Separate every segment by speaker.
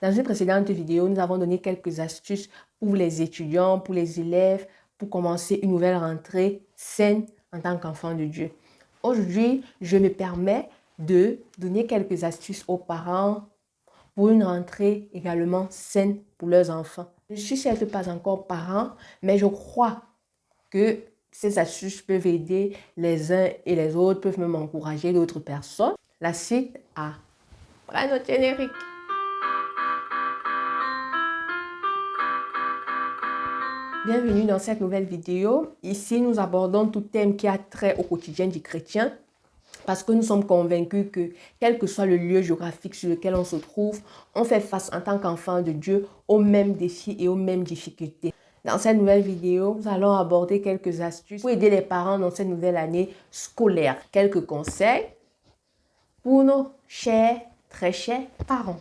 Speaker 1: Dans une précédente vidéo, nous avons donné quelques astuces pour les étudiants, pour les élèves, pour commencer une nouvelle rentrée saine en tant qu'enfant de Dieu. Aujourd'hui, je me permets de donner quelques astuces aux parents pour une rentrée également saine pour leurs enfants. Je ne suis certes pas encore parent, mais je crois que ces astuces peuvent aider les uns et les autres, peuvent même encourager d'autres personnes. La suite à notre générique. Bienvenue dans cette nouvelle vidéo. Ici, nous abordons tout thème qui a trait au quotidien du chrétien parce que nous sommes convaincus que, quel que soit le lieu géographique sur lequel on se trouve, on fait face en tant qu'enfant de Dieu aux mêmes défis et aux mêmes difficultés. Dans cette nouvelle vidéo, nous allons aborder quelques astuces pour aider les parents dans cette nouvelle année scolaire. Quelques conseils pour nos chers, très chers parents.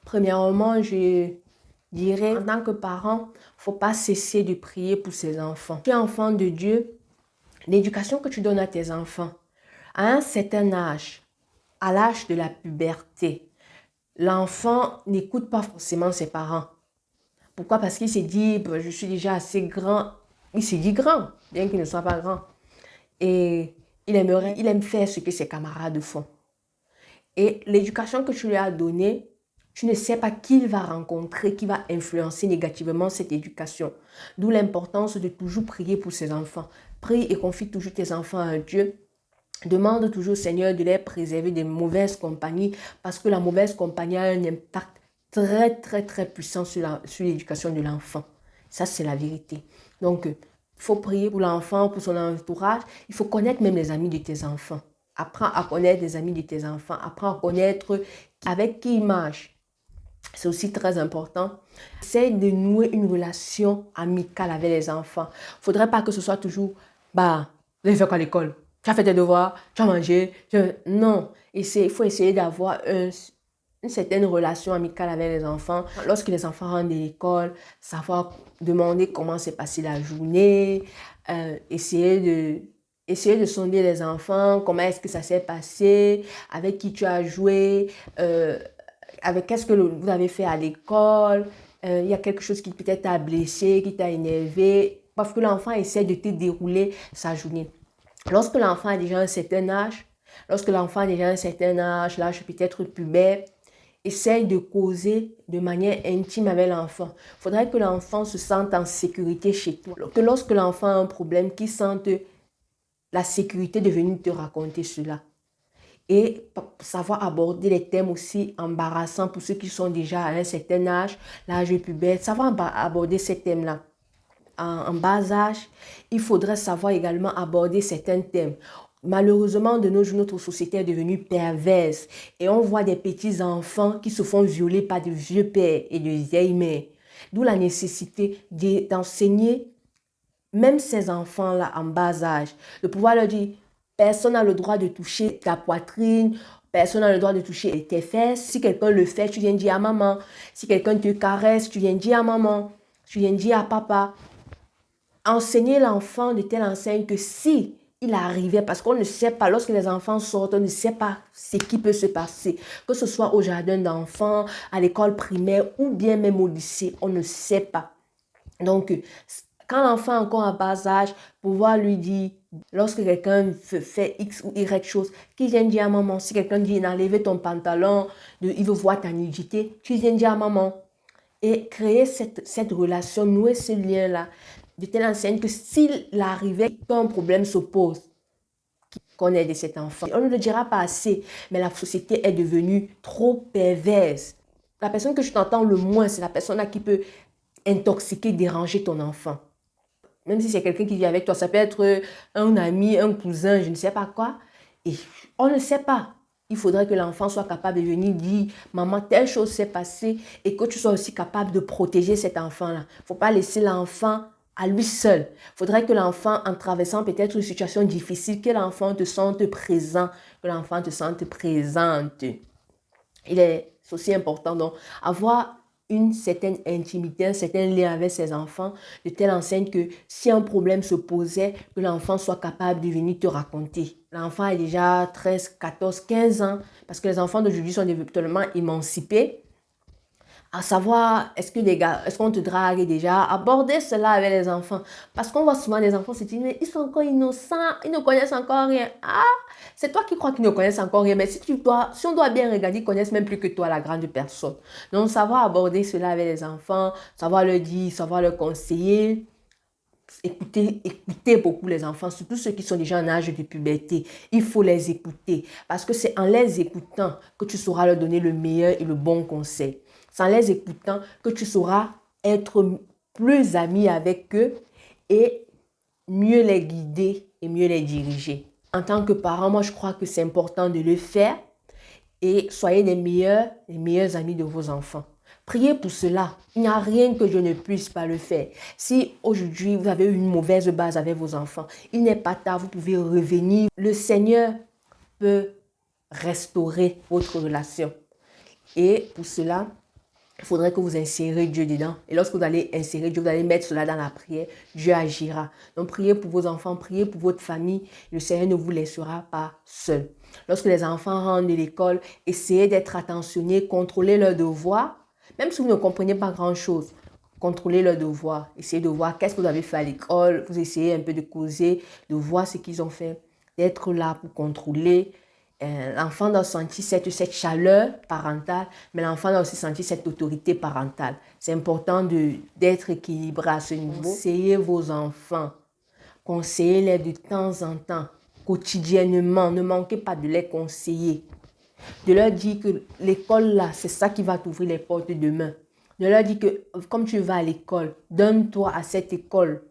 Speaker 1: Premièrement, je dirais, en tant que parent, il ne faut pas cesser de prier pour ses enfants. Tu es enfant de Dieu, l'éducation que tu donnes à tes enfants, à un certain âge, à l'âge de la puberté, l'enfant n'écoute pas forcément ses parents. Pourquoi? Parce qu'il s'est dit, je suis déjà assez grand. Il s'est dit grand, bien qu'il ne soit pas grand. Et il aime faire ce que ses camarades font. Et l'éducation que tu lui as donnée, tu ne sais pas qui il va rencontrer, qui va influencer négativement cette éducation. D'où l'importance de toujours prier pour ses enfants. Prie et confie toujours tes enfants à Dieu. Demande toujours au Seigneur de les préserver des mauvaises compagnies parce que la mauvaise compagnie a un impact très puissant sur l'éducation de l'enfant. Ça, c'est la vérité. Donc, il faut prier pour l'enfant, pour son entourage. Il faut connaître même les amis de tes enfants. Apprends à connaître les amis de tes enfants. Apprends à connaître avec qui ils marchent. C'est aussi très important. Essaye de nouer une relation amicale avec les enfants. Il ne faudrait pas que ce soit toujours, les faire à l'école. Tu as fait tes devoirs, tu as mangé. Non, il faut essayer d'avoir une certaine relation amicale avec les enfants. Lorsque les enfants rentrent de l'école, savoir demander comment s'est passée la journée, essayer de sonder les enfants, comment est-ce que ça s'est passé, avec qui tu as joué, avec qu'est-ce que vous avez fait à l'école, il y a quelque chose qui peut-être t'a blessé, qui t'a énervé, parce que l'enfant essaie de te dérouler sa journée. Lorsque l'enfant a déjà un certain âge, l'âge peut-être pubère, essaye de causer de manière intime avec l'enfant. Il faudrait que l'enfant se sente en sécurité chez toi. Que lorsque l'enfant a un problème, qu'il sente la sécurité de venir te raconter cela. Et savoir aborder les thèmes aussi embarrassants pour ceux qui sont déjà à un certain âge, l'âge pubère, savoir aborder ces thèmes-là. En bas âge, il faudrait savoir également aborder certains thèmes. Malheureusement, de nos jours, notre société est devenue perverse et on voit des petits enfants qui se font violer par de vieux pères et de vieilles mères. D'où la nécessité d'enseigner même ces enfants-là en bas âge, de pouvoir leur dire: personne n'a le droit de toucher ta poitrine, personne n'a le droit de toucher tes fesses. Si quelqu'un le fait, tu viens dire à maman. Si quelqu'un te caresse, tu viens dire à maman. Tu viens dire à papa. Enseigner l'enfant de telle enseigne que si il arrivait, parce qu'on ne sait pas, lorsque les enfants sortent, on ne sait pas ce qui peut se passer. Que ce soit au jardin d'enfants, à l'école primaire ou bien même au lycée, on ne sait pas. Donc, quand l'enfant est encore en bas âge, pouvoir lui dire, lorsque quelqu'un fait X ou Y chose, qu'il vienne dire à maman. Si quelqu'un dit d'enlever ton pantalon, il veut voir ta nudité, tu viens dire à maman. Et créer cette relation, nouer ce lien-là, de telle enseigne que s'il arrivait qu'un problème se pose, qu'on aide cet enfant. On ne le dira pas assez, mais la société est devenue trop perverse. La personne que je t'entends le moins, c'est la personne là qui peut intoxiquer, déranger ton enfant. Même si c'est quelqu'un qui vit avec toi, ça peut être un ami, un cousin, je ne sais pas quoi. Et on ne sait pas. Il faudrait que l'enfant soit capable de venir dire: maman, telle chose s'est passée, et que tu sois aussi capable de protéger cet enfant-là. Il ne faut pas laisser l'enfant à lui seul. Il faudrait que l'enfant, en traversant peut-être une situation difficile, que l'enfant te sente présent, que l'enfant te sente présente. Il est aussi important donc avoir une certaine intimité, un certain lien avec ses enfants, de telle enseigne que si un problème se posait, que l'enfant soit capable de venir te raconter. L'enfant a déjà 13, 14, 15 ans, parce que les enfants d'aujourd'hui sont totalement émancipés. À savoir, est-ce que les gars, est-ce qu'on te drague déjà? Aborder cela avec les enfants. Parce qu'on voit souvent les enfants se dire, mais ils sont encore innocents, ils ne connaissent encore rien. Ah, c'est toi qui crois qu'ils ne connaissent encore rien. Mais si on doit bien regarder, ils connaissent même plus que toi, la grande personne. Donc, savoir aborder cela avec les enfants, savoir leur dire, savoir leur conseiller. Écoutez beaucoup les enfants, surtout ceux qui sont déjà en âge de puberté. Il faut les écouter parce que c'est en les écoutant que tu sauras leur donner le meilleur et le bon conseil. C'est en les écoutant que tu sauras être plus ami avec eux et mieux les guider et mieux les diriger. En tant que parent, moi je crois que c'est important de le faire et soyez les meilleurs amis de vos enfants. Priez pour cela. Il n'y a rien que je ne puisse pas le faire. Si aujourd'hui vous avez une mauvaise base avec vos enfants, il n'est pas tard, vous pouvez revenir. Le Seigneur peut restaurer votre relation. Et pour cela, il faudrait que vous insérez Dieu dedans. Et lorsque vous allez insérer Dieu, vous allez mettre cela dans la prière, Dieu agira. Donc priez pour vos enfants, priez pour votre famille. Le Seigneur ne vous laissera pas seul. Lorsque les enfants rentrent de l'école, essayez d'être attentionnés, contrôlez leurs devoirs. Même si vous ne comprenez pas grand-chose, contrôlez leurs devoirs. Essayez de voir qu'est-ce que vous avez fait à l'école. Vous essayez un peu de causer, de voir ce qu'ils ont fait. D'être là pour contrôler. L'enfant doit sentir cette chaleur parentale, mais l'enfant doit aussi sentir cette autorité parentale. C'est important d'être équilibré à ce niveau. Conseillez vos enfants. Conseillez-les de temps en temps, quotidiennement. Ne manquez pas de les conseiller. De leur dire que l'école là, c'est ça qui va t'ouvrir les portes demain. De leur dire que comme tu vas à l'école, donne-toi à cette école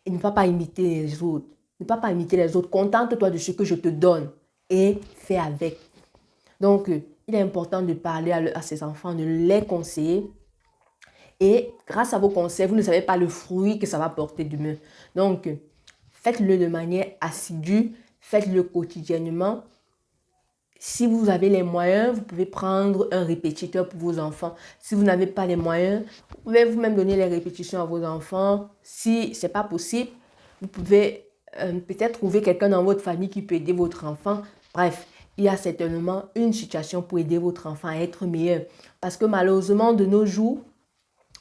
Speaker 1: et ne va pas imiter les autres. Ne va pas imiter les autres. Contente-toi de ce que je te donne et fais avec. Donc, il est important de parler à ses enfants, de les conseiller. Et grâce à vos conseils, vous ne savez pas le fruit que ça va porter demain. Donc, faites-le de manière assidue, faites-le quotidiennement. Si vous avez les moyens, vous pouvez prendre un répétiteur pour vos enfants. Si vous n'avez pas les moyens, vous pouvez vous-même donner les répétitions à vos enfants. Si ce n'est pas possible, vous pouvez peut-être trouver quelqu'un dans votre famille qui peut aider votre enfant. Bref, il y a certainement une situation pour aider votre enfant à être meilleur. Parce que malheureusement, de nos jours,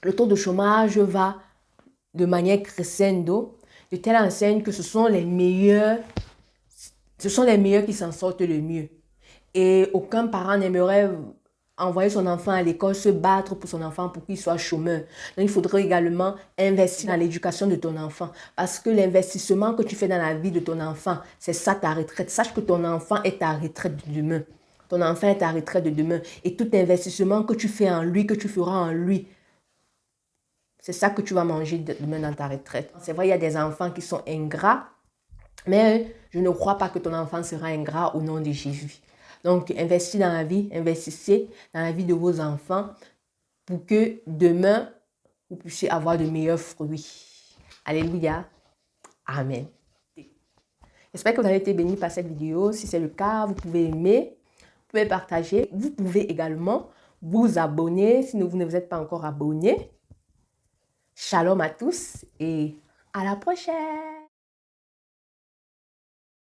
Speaker 1: le taux de chômage va de manière crescendo, de telle enseigne que ce sont les meilleurs qui s'en sortent le mieux. Et aucun parent n'aimerait envoyer son enfant à l'école, se battre pour son enfant pour qu'il soit chômeur. Donc, il faudrait également investir dans l'éducation de ton enfant. Parce que l'investissement que tu fais dans la vie de ton enfant, c'est ça ta retraite. Sache que ton enfant est ta retraite de demain. Ton enfant est ta retraite de demain. Et tout investissement que tu fais en lui, que tu feras en lui, c'est ça que tu vas manger demain dans ta retraite. C'est vrai, il y a des enfants qui sont ingrats, mais je ne crois pas que ton enfant sera ingrat au nom de Jésus. Donc, investissez dans la vie, investissez dans la vie de vos enfants pour que demain, vous puissiez avoir de meilleurs fruits. Alléluia. Amen. J'espère que vous avez été bénis par cette vidéo. Si c'est le cas, vous pouvez aimer, vous pouvez partager. Vous pouvez également vous abonner si vous ne vous êtes pas encore abonné. Shalom à tous et à la prochaine.